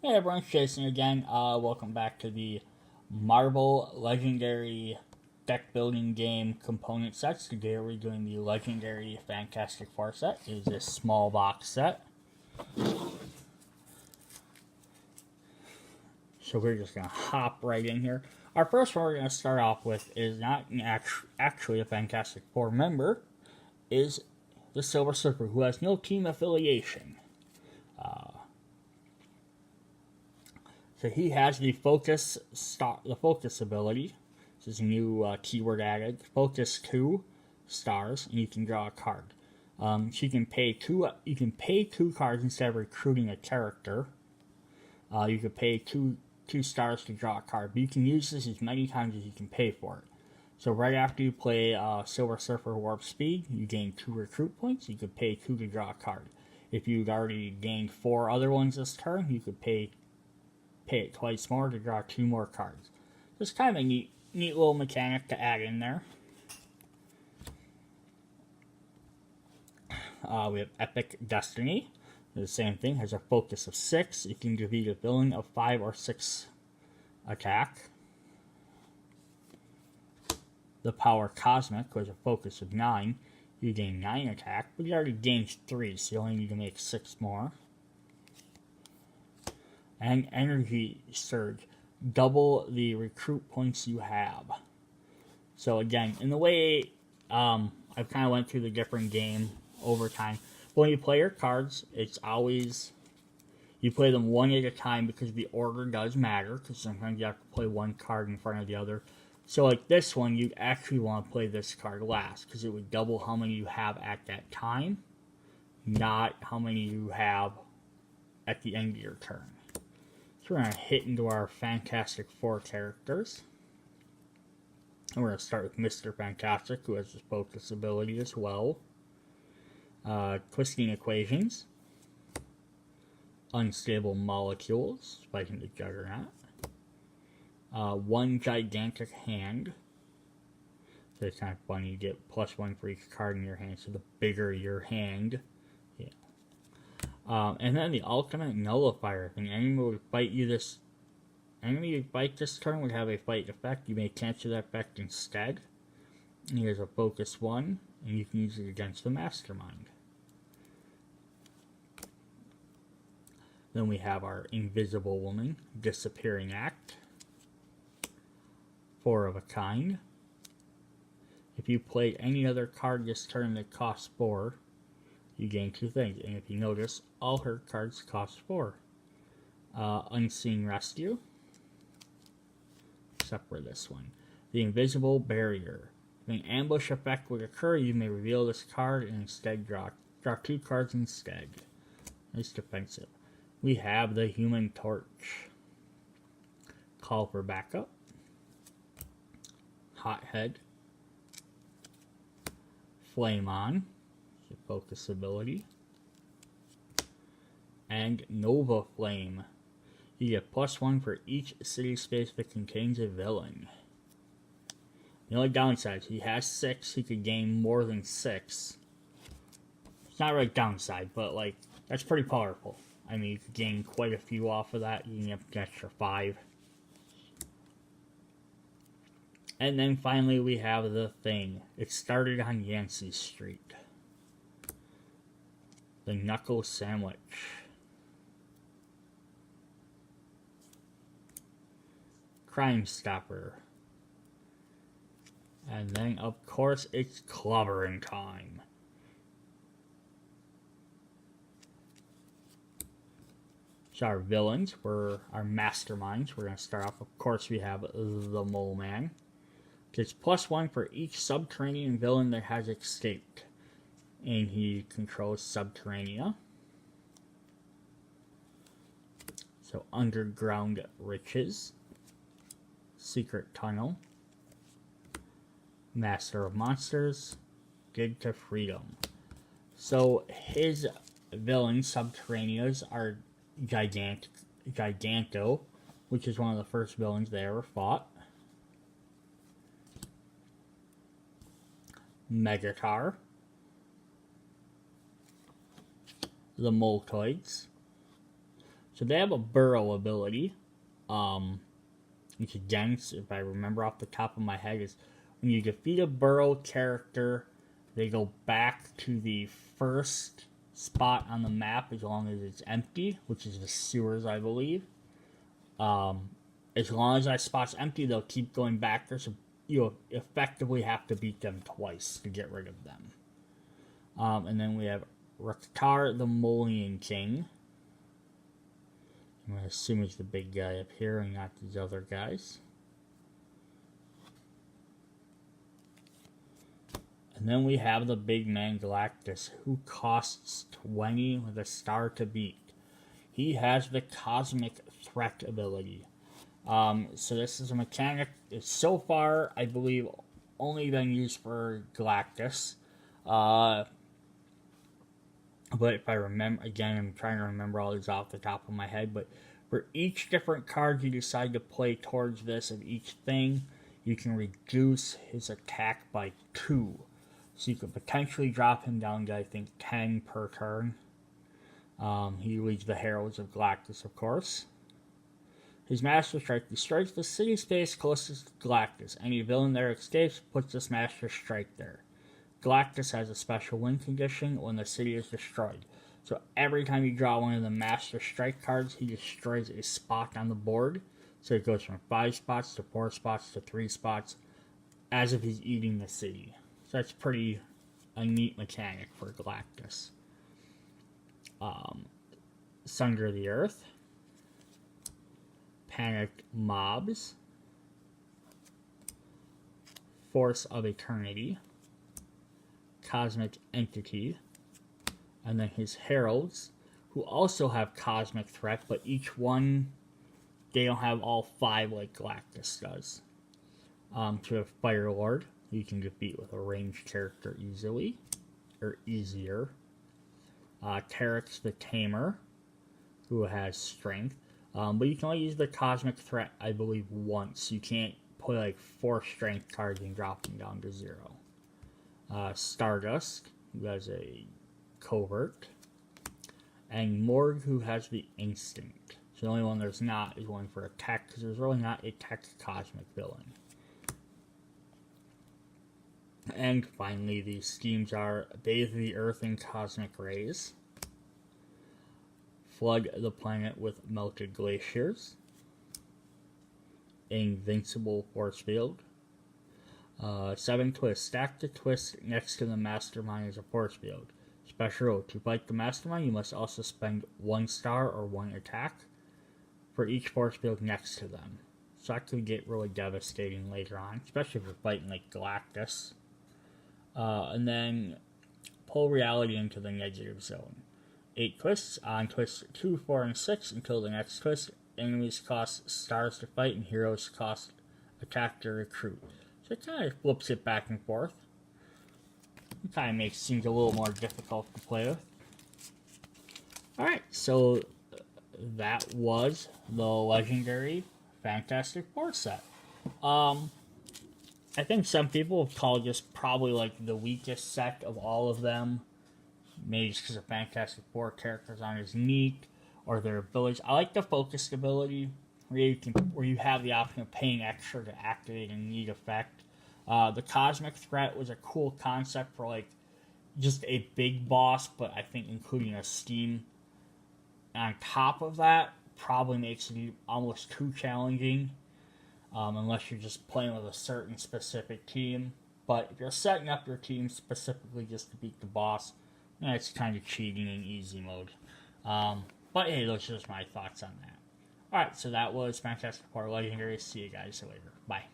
Hey everyone, it's Jason again. Welcome back to the Marvel Legendary deck building game component sets. Today we're doing the Legendary Fantastic Four set. It is a small box set. So we're just going to hop right in here. Our first one we're going to start off with is not actually a Fantastic Four member, is the Silver Surfer, who has no team affiliation. So he has the focus ability. This is a new keyword added. Focus 2 stars, and you can draw a card. So you can pay two cards instead of recruiting a character. You can pay two stars to draw a card, but you can use this as many times as you can pay for it. So right after you play Silver Surfer Warp Speed, you gain 2 recruit points. You could pay 2 to draw a card. If you'd already gained 4 other ones this turn, you could pay it twice more to draw 2 more cards. Just kind of a neat little mechanic to add in there. We have Epic Destiny. The same thing, has a focus of 6. You can defeat a villain of 5 or 6 attack. The Power Cosmic has a focus of 9. You gain 9 attack, but you already gained 3, so you only need to make 6 more. And Energy Surge, double the recruit points you have. So again, in the way I've kind of went through the different game over time, but when you play your cards, it's always, you play them one at a time because the order does matter, because sometimes you have to play one card in front of the other. So like this one, you actually want to play this card last, because it would double how many you have at that time, not how many you have at the end of your turn. So we're going to hit into our Fantastic Four characters. And we're going to start with Mr. Fantastic, who has his focus ability as well. Twisting Equations. Unstable Molecules, fighting the Juggernaut. One Gigantic Hand. So it's kind of funny, you get +1 for each card in your hand, so the bigger your hand. Yeah. And then the Ultimate Nullifier. If an enemy would fight this turn would have a fight effect. You may cancel that effect instead. And here's a focus 1, and you can use it against the Mastermind. Then we have our Invisible Woman, Disappearing Act. 4 of a kind. If you played any other card this turn that costs 4, you gain 2 things. And if you notice, all her cards cost 4. Unseen Rescue. Except for this one. The Invisible Barrier. If an ambush effect would occur, you may reveal this card and instead draw 2 cards instead. Nice defensive. We have the Human Torch. Call for Backup. Hothead. Flame On. Focus ability. And Nova Flame. You get +1 for each city space that contains a villain. The only downside, he has 6, he could gain more than 6. It's not really a downside, but like, that's pretty powerful. I mean, you could gain quite a few off of that. You can get an extra 5. And then finally we have the Thing. It started on Yancey Street. The Knuckle Sandwich. Crime Stopper. And then, of course, it's clobbering time. So our villains were our masterminds. We're going to start off, of course, we have the Mole Man. Gets +1 for each subterranean villain that has escaped. And he controls Subterranea. So Underground Riches. Secret Tunnel. Master of Monsters. Dig to Freedom. So his villains, Subterraneas, are Giganto, which is one of the first villains they ever fought. Megatar. The Moltoids. So they have a burrow ability, which again, if I remember off the top of my head, is when you defeat a burrow character, they go back to the first spot on the map as long as it's empty, which is the sewers, I believe. As long as that spot's empty, they'll keep going back there, so you effectively have to beat them twice to get rid of them. And then we have Rakhtar the Molian King. I'm going to assume he's the big guy up here and not these other guys. And then we have the big man Galactus, who costs 20 with a star to beat. He has the Cosmic Threat ability. So this is a mechanic that's so far, I believe, only been used for Galactus. But if I remember, again, I'm trying to remember all these off the top of my head, but for each different card you decide to play towards this of each thing, you can reduce his attack by 2. So you could potentially drop him down to, I think, 10 per turn. He leads the Heralds of Galactus, of course. His Master Strike destroys the city space closest to Galactus. Any villain there escapes puts this Master Strike there. Galactus has a special win condition when the city is destroyed. So every time you draw one of the Master Strike cards, he destroys a spot on the board. So it goes from 5 spots to 4 spots to 3 spots, as if he's eating the city. So that's pretty a neat mechanic for Galactus. Sunder the Earth. Panicked Mobs. Force of Eternity. Cosmic Entity. And then his Heralds, who also have Cosmic Threat, but each one, they don't have all 5 like Galactus does. To have Fire Lord, you can defeat with a ranged character easily, or easier. Terex the Tamer, who has Strength. But you can only use the Cosmic Threat, I believe, once. You can't put like 4 Strength cards and drop them down to 0. Stardust, who has a Covert. And Morg, who has the Instinct. So the only one there's not is one for attack, because there's really not a tech Cosmic villain. And finally, these schemes are Bathe the Earth in Cosmic Rays. Flood the planet with melted glaciers. Invincible Force Field. 7 Twist. Stack the twist next to the Mastermind as a force field. Special rule. To fight the Mastermind, you must also spend 1 star or 1 attack for each force field next to them. So that could get really devastating later on, especially if you're fighting like Galactus. And then pull reality into the negative zone. 8 twists on twists 2, 4, and 6 until the next twist. Enemies cost stars to fight and heroes cost attack to recruit. So it kind of flips it back and forth. It kind of makes things a little more difficult to play with. Alright, so that was the Legendary Fantastic Four set. I think some people have called this probably like the weakest set of all of them. Maybe just because the Fantastic Four characters aren't as neat, or their abilities. I like the focused ability, where you have the option of paying extra to activate a neat effect. The Cosmic Threat was a cool concept for like just a big boss, but I think including a Steam on top of that probably makes it almost too challenging, unless you're just playing with a certain specific team. But if you're setting up your team specifically just to beat the boss, it's kind of cheating in easy mode. But hey, those are just my thoughts on that. Alright, so that was Fantastic Four Legendary. See you guys later. Bye.